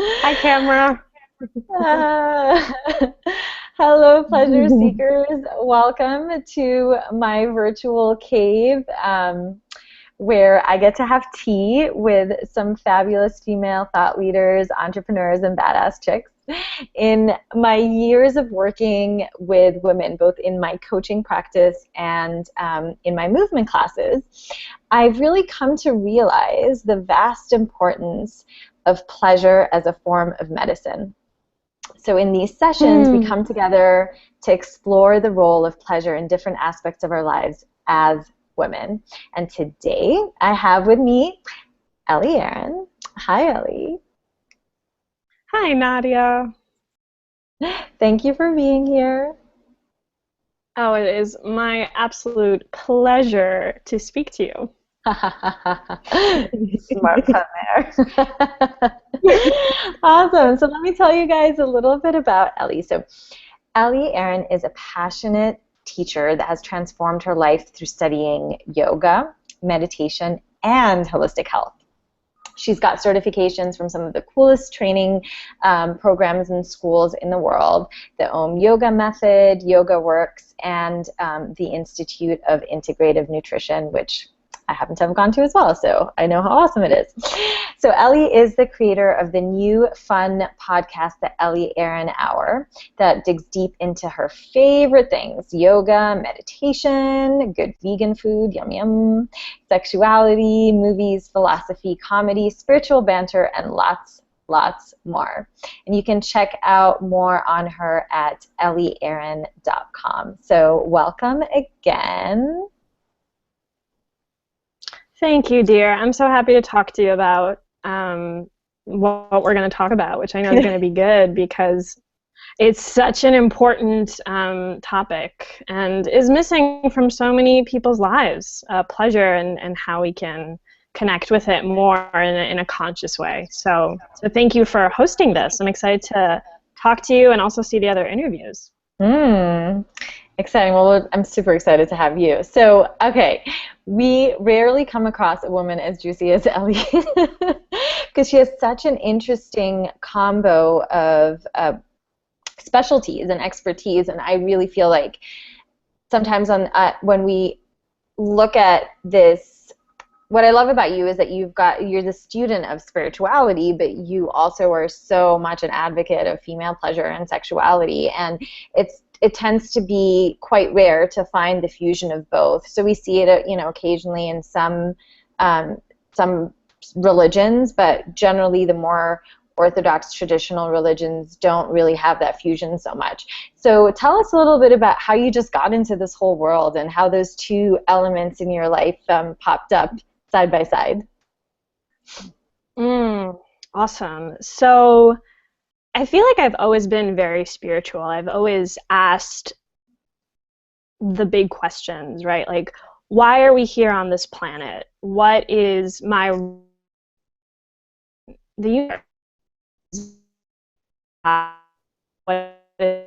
Hi, camera. Uh, hello, pleasure seekers. Welcome to my virtual cave where I get to have tea with some fabulous female thought leaders, entrepreneurs, and badass chicks. In my years of working with women, both in my coaching practice and in my movement classes, I've really come to realize the vast importance of pleasure as a form of medicine. So in these sessions, we come together to explore the role of pleasure in different aspects of our lives as women. And today, I have with me Ellie Aaron. Hi, Ellie. Hi, Nadia. Thank you for being here. Oh, it is my absolute pleasure to speak to you. Smart pun there. Awesome. So let me tell you guys a little bit about Ellie. So Ellie Aaron is a passionate teacher that has transformed her life through studying yoga, meditation, and holistic health. She's got certifications from some of the coolest training programs and schools in the world, the Yoga Method, Yogaworks, and the Institute of Integrative Nutrition, which I happen to have gone to as well, so I know how awesome it is. So Ellie is the creator of the new fun podcast, the Ellie Aaron Hour, that digs deep into her favorite things: yoga, meditation, good vegan food, yum yum, sexuality, movies, philosophy, comedy, spiritual banter, and lots more. And you can check out more on her at ellieaaron.com. So welcome again. Thank you, dear. I'm so happy to talk to you about what we're going to talk about, which I know is going to be good because it's such an important topic and is missing from so many people's lives, pleasure and how we can connect with it more in a conscious way. So thank you for hosting this. I'm excited to talk to you and also see the other interviews. Exciting. Well, I'm super excited to have you. So, okay, we rarely come across a woman as juicy as Ellie because she has such an interesting combo of specialties and expertise, and I really feel like sometimes when we look at this, what I love about you is that you're the student of spirituality, but you also are so much an advocate of female pleasure and sexuality, and it tends to be quite rare to find the fusion of both. So we see it, occasionally in some religions, but generally the more orthodox traditional religions don't really have that fusion so much. So tell us a little bit about how you just got into this whole world and how those two elements in your life popped up side by side. Awesome. So I feel like I've always been very spiritual. I've always asked the big questions, right? Like, why are we here on this planet? What is the universe? What is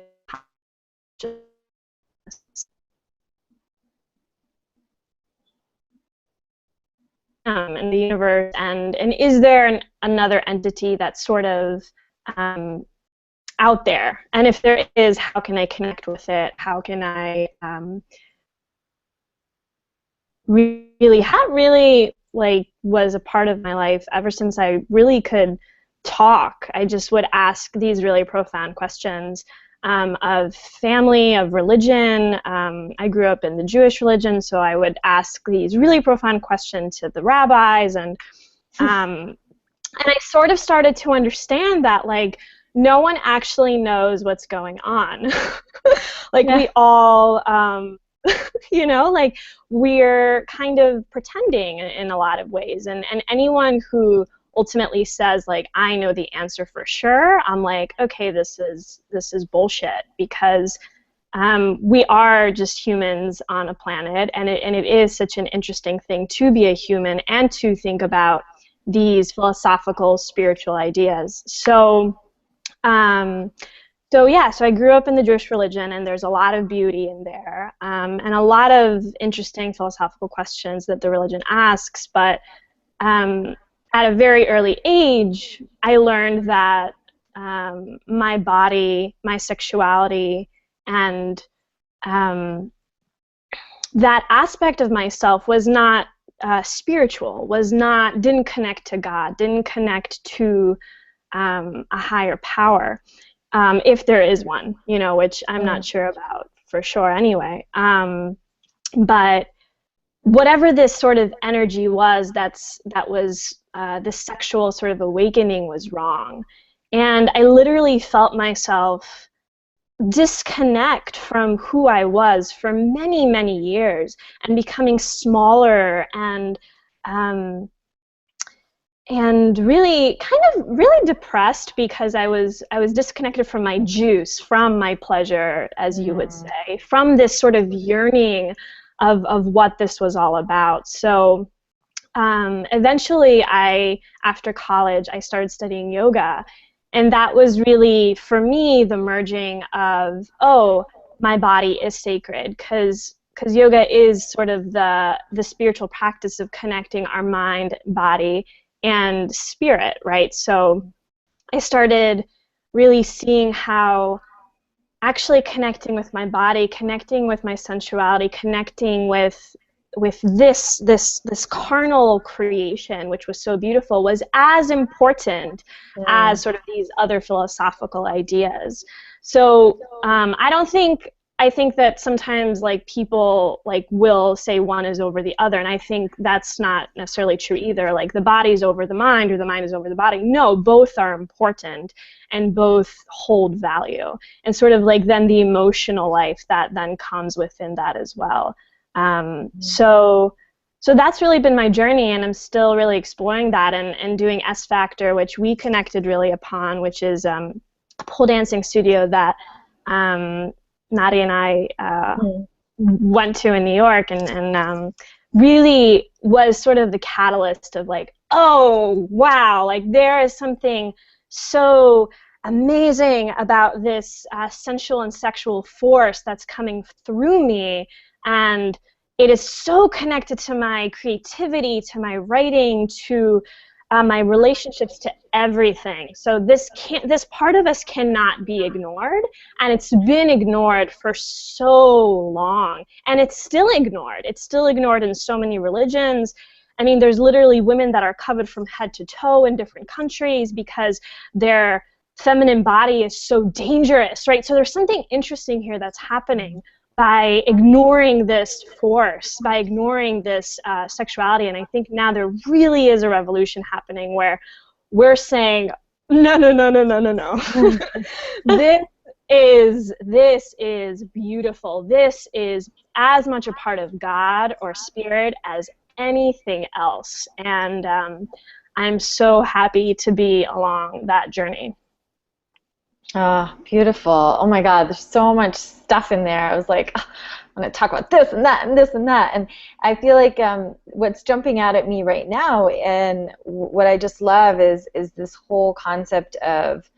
in the universe, and is there another entity that's sort of out there? And if there is, how can I connect with it? How can I really was a part of my life ever since I really could talk. I just would ask these really profound questions of family, of religion. I grew up in the Jewish religion, so I would ask these really profound questions to the rabbis, and I sort of started to understand that, like, no one actually knows what's going on. We all, like, we're kind of pretending in a lot of ways. And anyone who ultimately says, like, I know the answer for sure, I'm like, okay, this is bullshit, because we are just humans on a planet, and it is such an interesting thing to be a human and to think about these philosophical, spiritual ideas. So I grew up in the Jewish religion, and there's a lot of beauty in there, and a lot of interesting philosophical questions that the religion asks, but at a very early age, I learned that my body, my sexuality, and that aspect of myself was not spiritual, didn't connect to God, didn't connect to a higher power, if there is one, which I'm not sure about for sure anyway. But whatever this sort of energy was, that was the sexual sort of awakening was wrong. And I literally felt myself disconnect from who I was for many, many years, and becoming smaller and really really depressed, because I was disconnected from my juice, from my pleasure, as you would say, from this sort of yearning of what this was all about. So eventually, after college, I started studying yoga, and that was really, for me, the merging of, oh, my body is sacred, because yoga is sort of the spiritual practice of connecting our mind, body, and spirit, right? So I started really seeing how actually connecting with my body, connecting with my sensuality, connecting with this carnal creation, which was so beautiful, was as important as sort of these other philosophical ideas. So I think that sometimes, like, people will say one is over the other, and I think that's not necessarily true either. Like, the body's over the mind, or the mind is over the body. No, both are important, and both hold value, and sort of like then the emotional life that then comes within that as well. So that's really been my journey, and I'm still really exploring that, and doing S Factor, which we connected really upon, which is a pole dancing studio that Nadia and I went to in New York, and really was sort of the catalyst of, like, oh, wow, like, there is something so amazing about this sensual and sexual force that's coming through me, and it is so connected to my creativity, to my writing, to my relationships, to everything. So this part of us cannot be ignored, and it's been ignored for so long, and it's still ignored. It's still ignored in so many religions. I mean, there's literally women that are covered from head to toe in different countries because their feminine body is so dangerous, right? So there's something interesting here that's happening by ignoring this force, by ignoring this sexuality. And I think now there really is a revolution happening where we're saying, no, no, no, no, no, no, no. This is beautiful. This is as much a part of God or spirit as anything else. And I'm so happy to be along that journey. Oh, beautiful. Oh my God, there's so much stuff in there. I was like, oh, I'm going to talk about this and that and this and that. And I feel like what's jumping out at me right now, and what I just love, is this whole concept of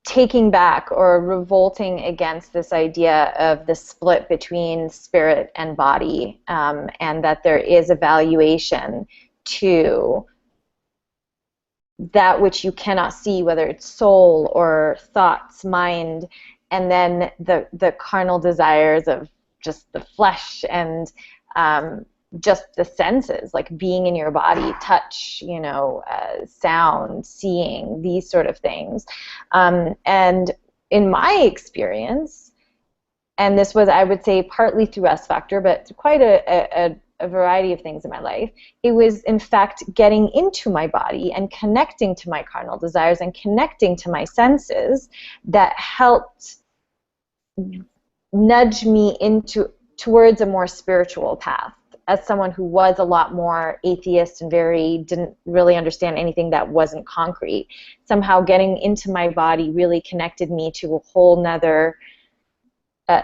taking back or revolting against this idea of the split between spirit and body, and that there is a valuation to that which you cannot see, whether it's soul or thoughts, mind, and then the carnal desires of just the flesh and just the senses, like being in your body, touch, sound, seeing, these sort of things. And in my experience, and this was, I would say, partly through S Factor, but quite a variety of things in my life, it was in fact getting into my body and connecting to my carnal desires and connecting to my senses that helped nudge me towards a more spiritual path. As someone who was a lot more atheist and didn't really understand anything that wasn't concrete, somehow getting into my body really connected me to a whole nother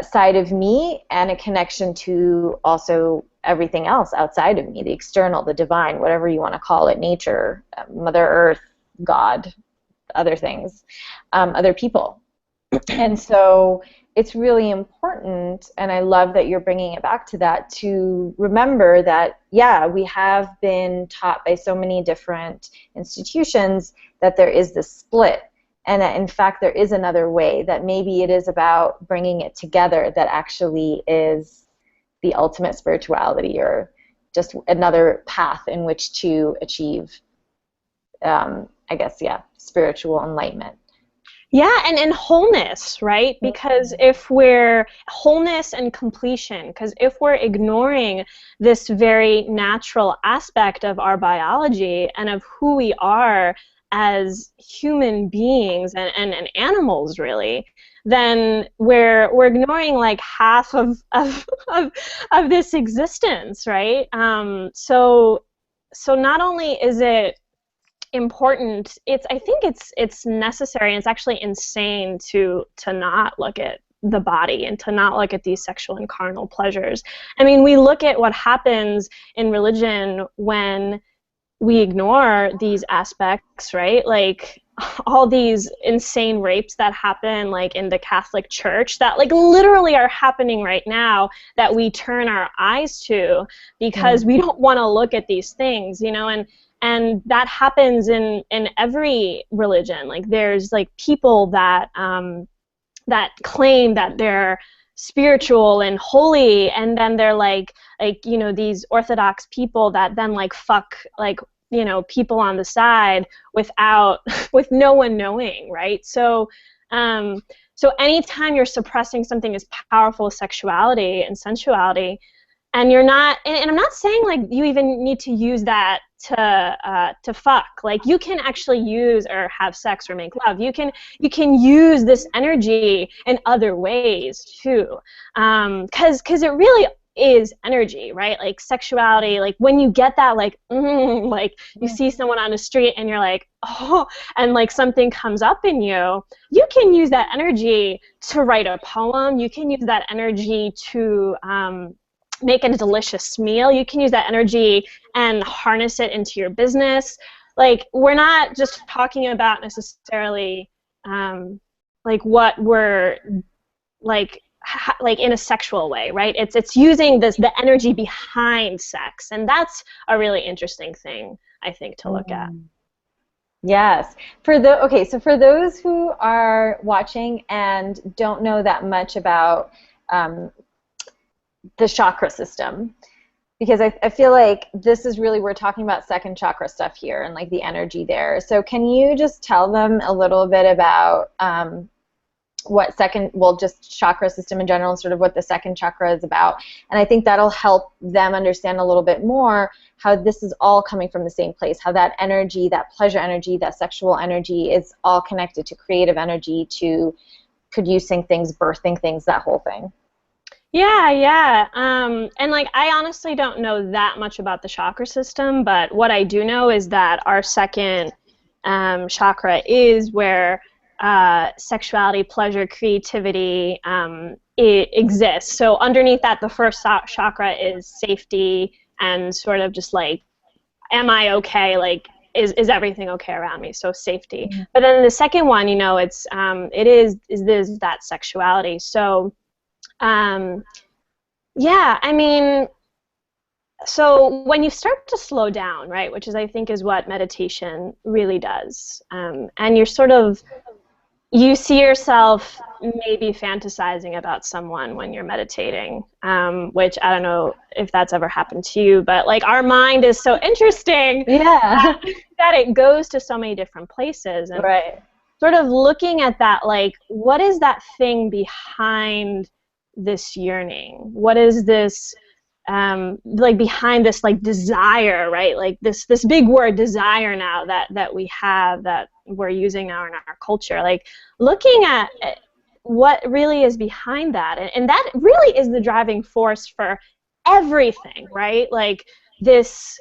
side of me, and a connection to also everything else outside of me, the external, the divine, whatever you want to call it, nature, Mother Earth, God, other things, other people. And so it's really important, and I love that you're bringing it back to that, to remember that, yeah, we have been taught by so many different institutions that there is this split, and that in fact there is another way, that maybe it is about bringing it together that actually is the ultimate spirituality, or just another path in which to achieve, I guess, yeah, spiritual enlightenment. Yeah, and wholeness, right? Because if we're wholeness and completion, because if we're ignoring this very natural aspect of our biology and of who we are as human beings and animals, really, then we're ignoring like half of this existence, right? So not only is it important, I think it's necessary, and it's actually insane to not look at the body and to not look at these sexual and carnal pleasures. I mean, we look at what happens in religion when we ignore these aspects, right? Like all these insane rapes that happen like in the Catholic Church that like literally are happening right now, that we turn our eyes to because we don't want to look at these things, you know, and that happens in every religion. Like there's like people that that claim that they're spiritual and holy, and then they're like you know, these Orthodox people that then like fuck like, you know, people on the side without with no one knowing, right? So so anytime you're suppressing something as powerful as sexuality and sensuality, and you're not, and I'm not saying like you even need to use that to fuck. Like you can actually use or have sex or make love. You can use this energy in other ways too, because it really is energy, right? Like sexuality, like when you get that, like like you see someone on the street and you're like, oh, and like something comes up in you, you can use that energy to write a poem. You can use that energy to make a delicious meal. You can use that energy and harness it into your business. Like we're not just talking about necessarily like what we're like in a sexual way, right? It's using the energy behind sex, and that's a really interesting thing, I think, to look at. Yes. Okay, so for those who are watching and don't know that much about the chakra system, because I feel like this is really, we're talking about second chakra stuff here and like the energy there. So can you just tell them a little bit about what just chakra system in general, and sort of what the second chakra is about? And I think that'll help them understand a little bit more how this is all coming from the same place, how that energy, that pleasure energy, that sexual energy is all connected to creative energy, to producing things, birthing things, that whole thing. Yeah. And like I honestly don't know that much about the chakra system, but what I do know is that our second chakra is where sexuality, pleasure, creativity it exists. So underneath that, the first chakra is safety and sort of just like, am I okay? Like, is everything okay around me? So safety. But then the second one, you know, it is that sexuality. So yeah, I mean, so when you start to slow down, right, which is, I think, is what meditation really does, and you're sort of, you see yourself maybe fantasizing about someone when you're meditating, which I don't know if that's ever happened to you, but like our mind is so interesting that it goes to so many different places, and sort of looking at that, like, what is that thing behind this yearning? What is this like behind this like desire, right? Like this big word desire now that we have, that we're using now in our culture. Like looking at what really is behind that, and that really is the driving force for everything, right? Like this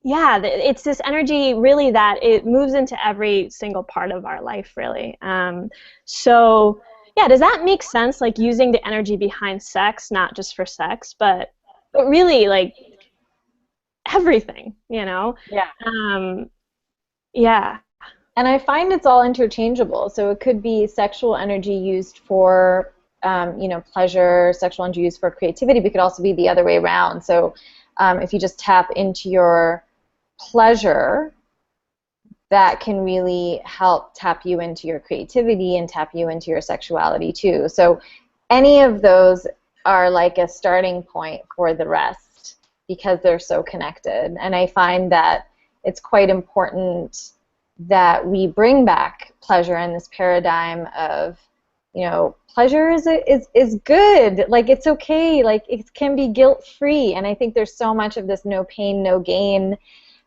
yeah, it's this energy really that it moves into every single part of our life, really. So yeah, does that make sense? Like using the energy behind sex, not just for sex, but really like everything, you know? Yeah. Yeah. And I find it's all interchangeable. So it could be sexual energy used for, pleasure, sexual energy used for creativity, but it could also be the other way around. So if you just tap into your pleasure, that can really help tap you into your creativity and tap you into your sexuality too. So any of those are like a starting point for the rest because they're so connected. And I find that it's quite important that we bring back pleasure in this paradigm of, pleasure is good. Like, it's okay. Like, it can be guilt-free. And I think there's so much of this no pain, no gain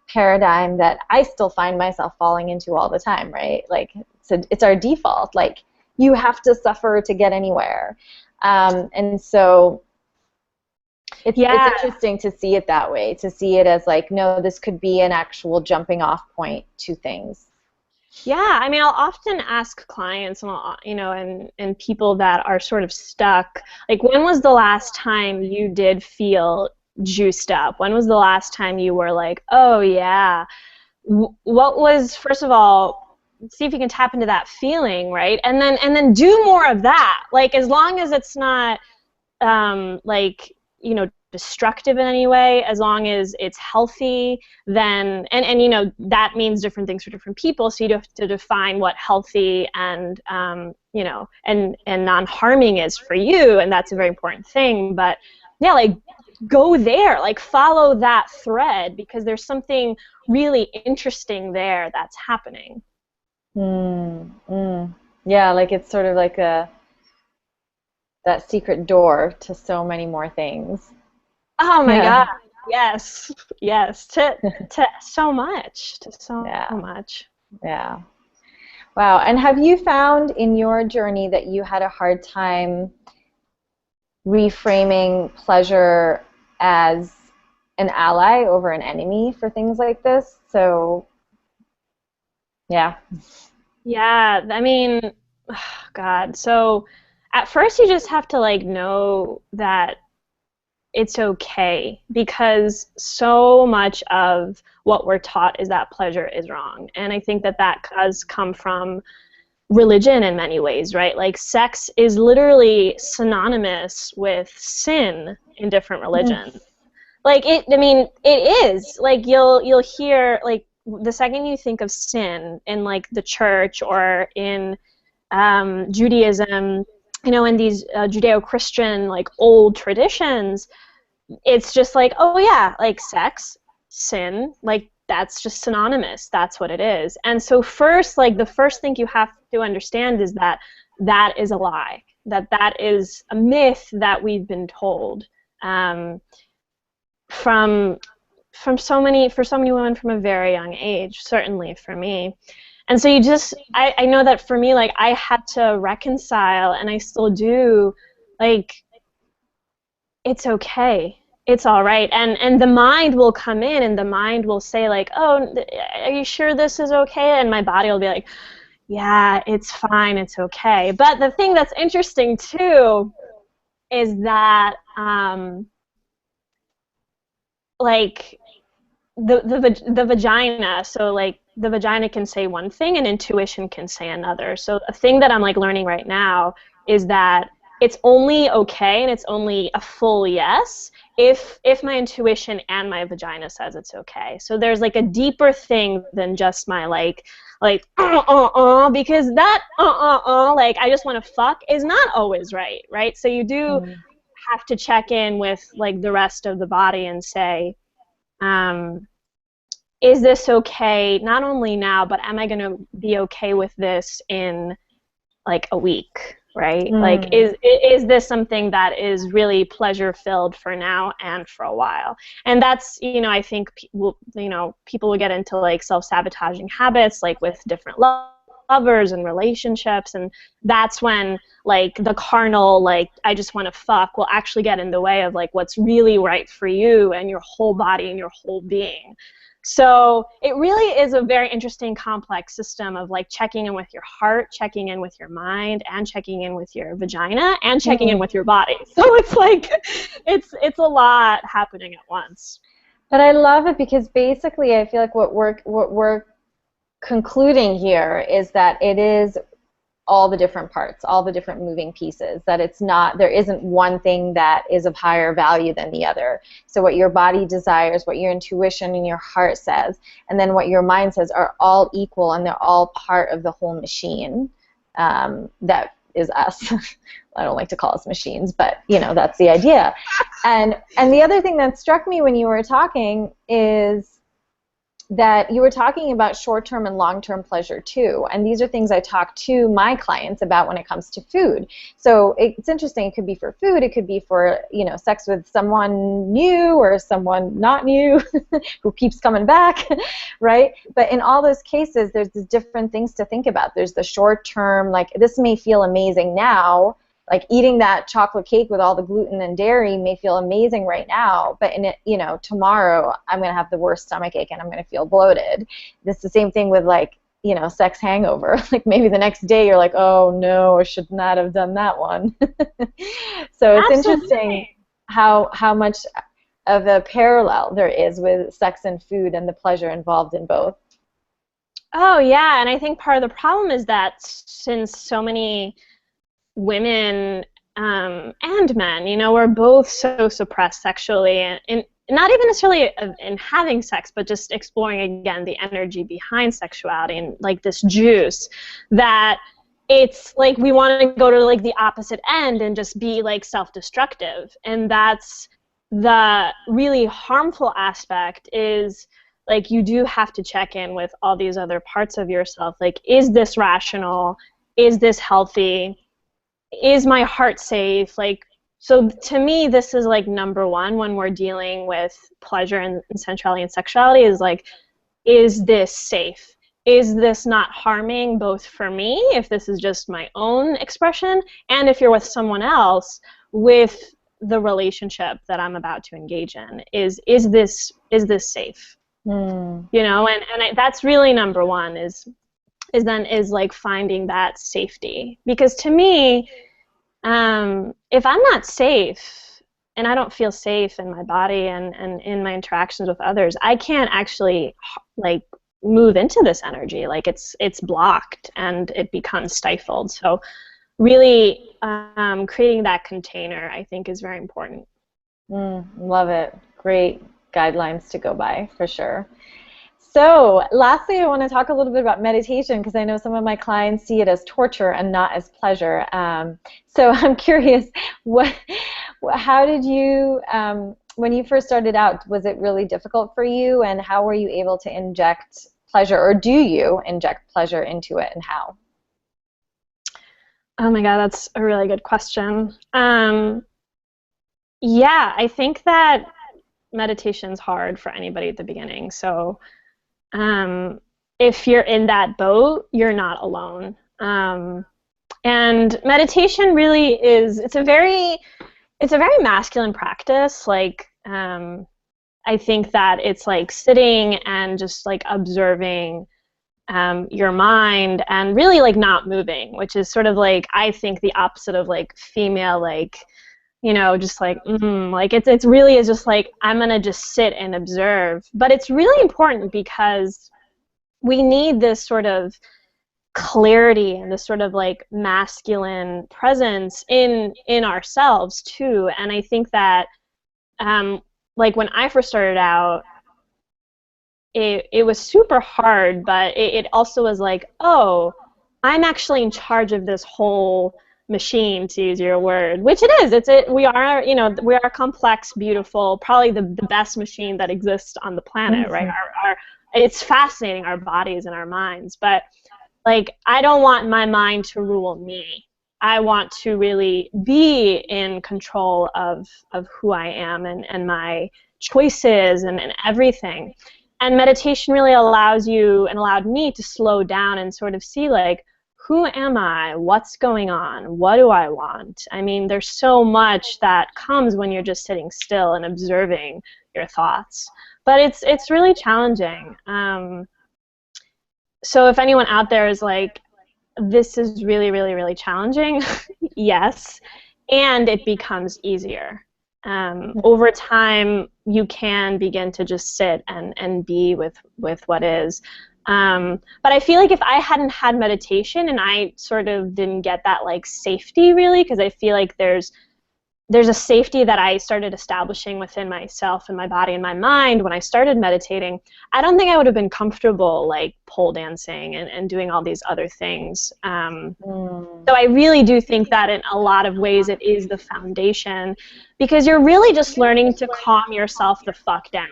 paradigm that I still find myself falling into all the time, right? Like, it's our default. Like, you have to suffer to get anywhere. And so it's interesting to see it that way, to see it as like, no, this could be an actual jumping off point to things. Yeah, I mean, I'll often ask clients, and people that are sort of stuck, like, when was the last time you did feel juiced up? When was the last time you were like, oh yeah? What was, first of all, see if you can tap into that feeling, right? And then do more of that. Like, as long as it's not destructive in any way, as long as it's healthy, then and that means different things for different people, so you have to define what healthy and and non-harming is for you, and that's a very important thing. But yeah, like, go there, like, follow that thread, because there's something really interesting there that's happening. Yeah, like, it's sort of like that secret door to so many more things. Oh my God! Yes, to so much, much. Yeah. Wow. And have you found in your journey that you had a hard time reframing pleasure as an ally over an enemy for things like this? So, yeah. Yeah. I mean, God. So, at first, you just have to know that it's okay, because so much of what we're taught is that pleasure is wrong. And I think that does come from religion in many ways, right? Like, sex is literally synonymous with sin in different religions. Like, it is. Like, you'll hear, like, the second you think of sin in, like, the church or in Judaism, in these Judeo-Christian, like, old traditions, it's just like, oh yeah, like, sex, sin, like, that's just synonymous. That's what it is. And so first, like, the first thing you have to understand is that that is a lie. That is a myth that we've been told for so many women from a very young age, certainly for me. And so I know that for me, like, I had to reconcile, and I still do, like, it's okay. It's all right. And the mind will come in, and the mind will say, like, oh, are you sure this is okay? And my body will be like, yeah, it's fine, it's okay. But the thing that's interesting, too, is that, like, the vagina, so, like, the vagina can say one thing and intuition can say another. So a thing that I'm, like, learning right now is that it's only okay and it's only a full yes if my intuition and my vagina says it's okay. So there's, like, a deeper thing than just my like because that like, I just want to fuck is not always right? So you do have to check in with, like, the rest of the body and say, is this okay, not only now, but am I going to be okay with this in, like, a week, right? Like, is this something that is really pleasure-filled for now and for a while? And that's, I think people will get into, like, self-sabotaging habits, like, with different lovers and relationships, and that's when, like, the carnal, like, I just want to fuck will actually get in the way of, like, what's really right for you and your whole body and your whole being. So it really is a very interesting, complex system of, like, checking in with your heart, checking in with your mind, and checking in with your vagina, and checking in with your body. So it's like, it's a lot happening at once. But I love it because basically I feel like what we're concluding here is that it is all the different parts, all the different moving pieces, that it's not, there isn't one thing that is of higher value than the other. So what your body desires, what your intuition and your heart says, and then what your mind says are all equal, and they're all part of the whole machine that is us. I don't like to call us machines, but you know, that's the idea. And the other thing that struck me when you were talking is that you were talking about short-term and long-term pleasure too, and these are things I talk to my clients about when it comes to food. So it's interesting, it could be for food, it could be for, you know, sex with someone new or someone not new who keeps coming back, right? But in all those cases, there's these different things to think about. There's the short-term, like this may feel amazing now, like eating that chocolate cake with all the gluten and dairy may feel amazing right now, but in it, you know, tomorrow I'm going to have the worst stomachache and I'm going to feel bloated. It's the same thing with, like, you know, sex hangover. Like maybe the next day you're like, oh no, I should not have done that one. So it's interesting how much of a parallel there is with sex and food and the pleasure involved in both. Oh yeah, and I think part of the problem is that since so many women and men, you know, we're both so suppressed sexually, and not even necessarily in having sex, but just exploring again the energy behind sexuality and like this juice, that it's like we want to go to like the opposite end and just be like self-destructive. And that's the really harmful aspect, is like you do have to check in with all these other parts of yourself. Like, is this rational? Is this healthy? Is my heart safe? Like, so to me, this is like number one when we're dealing with pleasure and sensuality and sexuality, is like, is this safe? Is this not harming both for me, if this is just my own expression, and if you're with someone else, with the relationship that I'm about to engage in? Is this safe? You know, and that's really number one, is like finding that safety. Because to me, if I'm not safe and I don't feel safe in my body and in my interactions with others, I can't actually like move into this energy. Like it's blocked and it becomes stifled. So really creating that container, I think, is very important. Love it. Great guidelines to go by, for sure. So lastly, I want to talk a little bit about meditation, because I know some of my clients see it as torture and not as pleasure. So I'm curious, how did you, when you first started out, was it really difficult for you, and how were you able to inject pleasure, or do you inject pleasure into it, and how? Oh my God, that's a really good question. Yeah, I think that meditation's hard for anybody at the beginning. So if you're in that boat, you're not alone. And meditation really is, it's a very masculine practice. Like, I think that it's like sitting and just like observing your mind and really like not moving, which is sort of like, I think, the opposite of like female, like, you know, just like, like it's really is just like, I'm gonna just sit and observe. But it's really important because we need this sort of clarity and this sort of like masculine presence in ourselves too. And I think that like when I first started out, it was super hard, but it also was like, oh, I'm actually in charge of this whole machine, to use your word, which it is. We are, you know, we are complex, beautiful, probably the best machine that exists on the planet, right? It's fascinating, our bodies and our minds, but like, I don't want my mind to rule me. I want to really be in control of who I am and my choices and everything. And meditation really allows you, and allowed me, to slow down and sort of see, like, who am I? What's going on? What do I want? I mean, there's so much that comes when you're just sitting still and observing your thoughts. But it's really challenging. So if anyone out there is like, this is really, really, really challenging, yes, and it becomes easier. Over time, you can begin to just sit and be with what is. But I feel like if I hadn't had meditation, and I sort of didn't get that like safety really, because I feel like there's a safety that I started establishing within myself and my body and my mind when I started meditating, I don't think I would have been comfortable like pole dancing and doing all these other things. So I really do think that in a lot of ways it is the foundation, because you're really just learning to calm yourself the fuck down.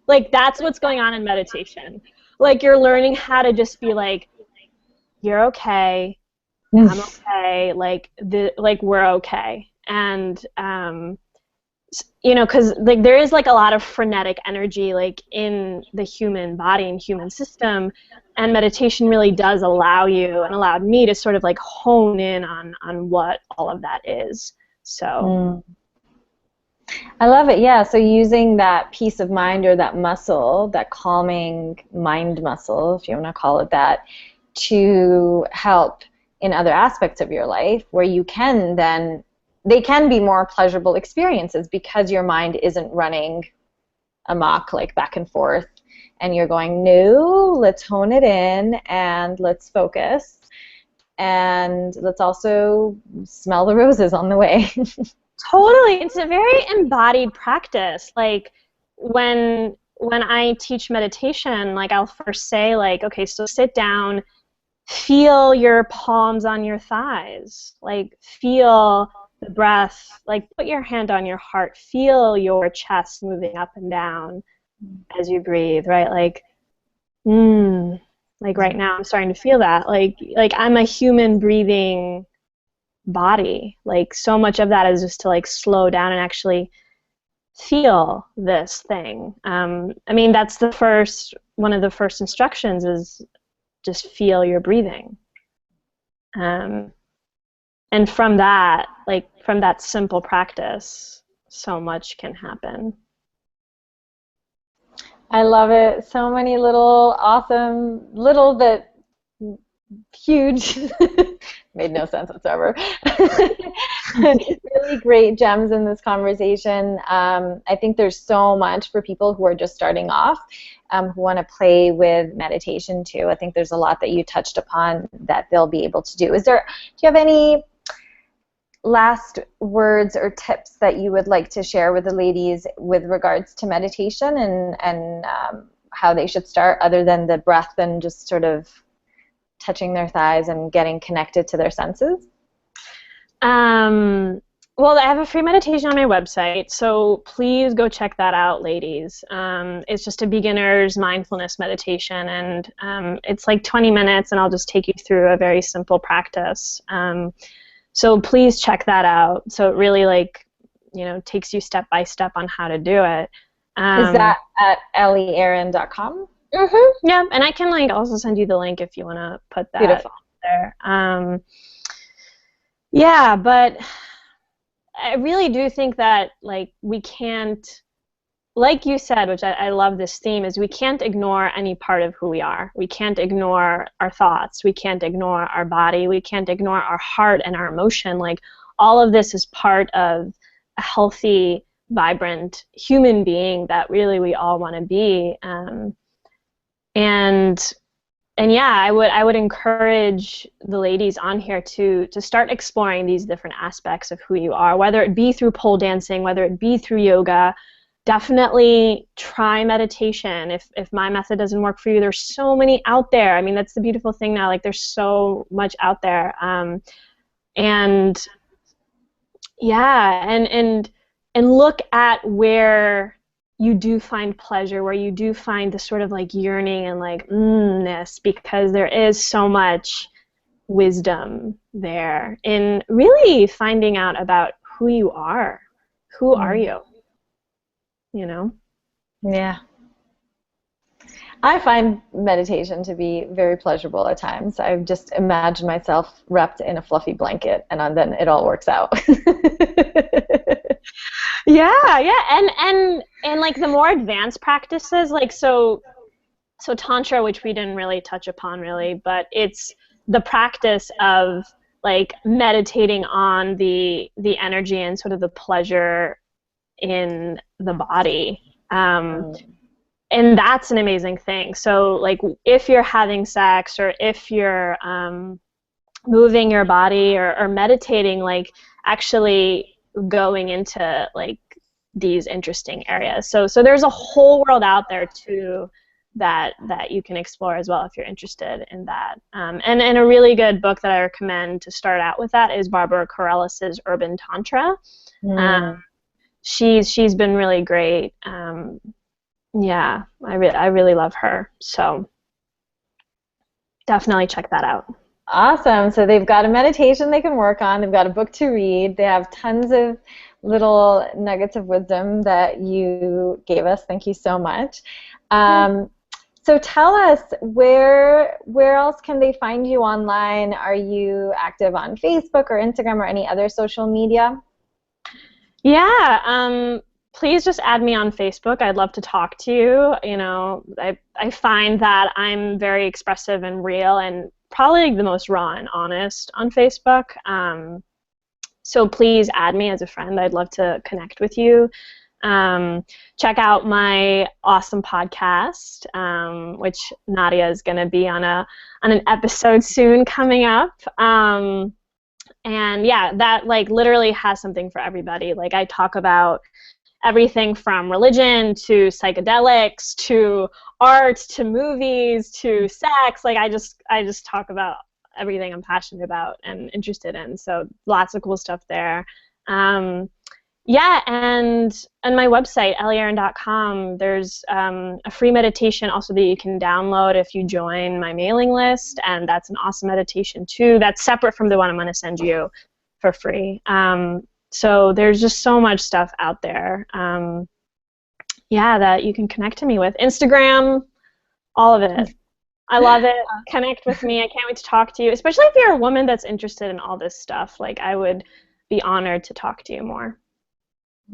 Like that's what's going on in meditation. Like you're learning how to just be like, you're okay, I'm okay, like we're okay. And you know, because like there is like a lot of frenetic energy like in the human body and human system, and meditation really does allow you, and allowed me to sort of like hone in on what all of that is. So I love it. Yeah, so using that peace of mind, or that muscle, that calming mind muscle, if you want to call it that, to help in other aspects of your life where you can then, they can be more pleasurable experiences because your mind isn't running amok, like back and forth, and you're going, no, let's hone it in and let's focus, and let's also smell the roses on the way. Totally. It's a very embodied practice. Like when I teach meditation, like I'll first say like, okay, so sit down, feel your palms on your thighs, like feel the breath, like put your hand on your heart, feel your chest moving up and down as you breathe, right? Like, like right now I'm starting to feel that. Like I'm a human breathing body. Like so much of that is just to like slow down and actually feel this thing. I mean, that's one of the first instructions is just feel your breathing. And from that, like from that simple practice, so much can happen. I love it. So many little awesome, little but huge, made no sense whatsoever. Really great gems in this conversation. I think there's so much for people who are just starting off, who want to play with meditation too. I think there's a lot that you touched upon that they'll be able to do. Do you have any last words or tips that you would like to share with the ladies with regards to meditation and how they should start, other than the breath and just sort of touching their thighs and getting connected to their senses? Well, I have a free meditation on my website, so please go check that out, ladies. It's just a beginner's mindfulness meditation, and it's like 20 minutes, and I'll just take you through a very simple practice. So please check that out. So it really, like, you know, takes you step by step on how to do it. Is that at ellieaaron.com? Yeah, and I can like also send you the link if you want to put that Beautiful. there. Yeah, but I really do think that like we can't, like you said, which I love this theme, is we can't ignore any part of who we are. We can't ignore our thoughts. We can't ignore our body. We can't ignore our heart and our emotion. Like all of this is part of a healthy, vibrant human being that really we all want to be. And yeah, I would encourage the ladies on here to start exploring these different aspects of who you are, whether it be through pole dancing, whether it be through yoga. Definitely try meditation. If my method doesn't work for you, there's so many out there. I mean, that's the beautiful thing now. Like, there's so much out there. And yeah, and look at where you do find pleasure, where you do find the sort of like yearning and like ness, because there is so much wisdom there in really finding out about who you are. Who are you? You know? Yeah. I find meditation to be very pleasurable at times. I just imagine myself wrapped in a fluffy blanket, and then it all works out. Yeah, and like the more advanced practices, like so Tantra, which we didn't really touch upon really, but it's the practice of like meditating on the energy and sort of the pleasure in the body. and that's an amazing thing. So like if you're having sex, or if you're moving your body, or meditating, like actually going into like these interesting areas. So there's a whole world out there too that you can explore as well if you're interested in that. And a really good book that I recommend to start out with that is Barbara Carrellis's Urban Tantra. She's been really great. Yeah, I really love her. So definitely check that out. Awesome. So they've got a meditation they can work on. They've got a book to read. They have tons of little nuggets of wisdom that you gave us. Thank you so much. So tell us, where else can they find you online? Are you active on Facebook or Instagram or any other social media? Yeah, please just add me on Facebook. I'd love to talk to you. You know, I find that I'm very expressive and real, and probably the most raw and honest on Facebook. So please add me as a friend. I'd love to connect with you. Check out my awesome podcast, which Nadia is going to be on an episode soon coming up. And yeah, that like literally has something for everybody. Like I talk about everything from religion to psychedelics to art to movies to sex. Like I just talk about everything I'm passionate about and interested in. So lots of cool stuff there. Yeah, and on my website, ellieaaron.com, there's a free meditation also that you can download if you join my mailing list, and that's an awesome meditation too. That's separate from the one I'm going to send you for free. So there's just so much stuff out there, yeah, that you can connect to me with. Instagram, all of it. I love it. Connect with me. I can't wait to talk to you, especially if you're a woman that's interested in all this stuff. Like I would be honored to talk to you more.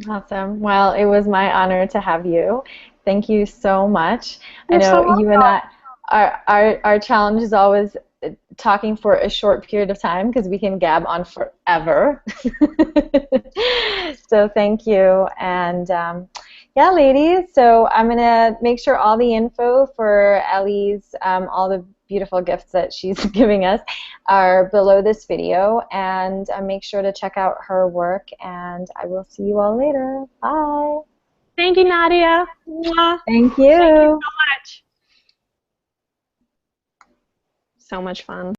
Awesome. Well, it was my honor to have you. Thank you so much. You're I know so you and our challenge is always talking for a short period of time because we can gab on forever. So thank you. And yeah, ladies, so I'm going to make sure all the info for Ellie's, all the beautiful gifts that she's giving us are below this video, and make sure to check out her work, and I will see you all later. Bye. Thank you, Nadia. Mwah. Thank you. Thank you so much. So much fun.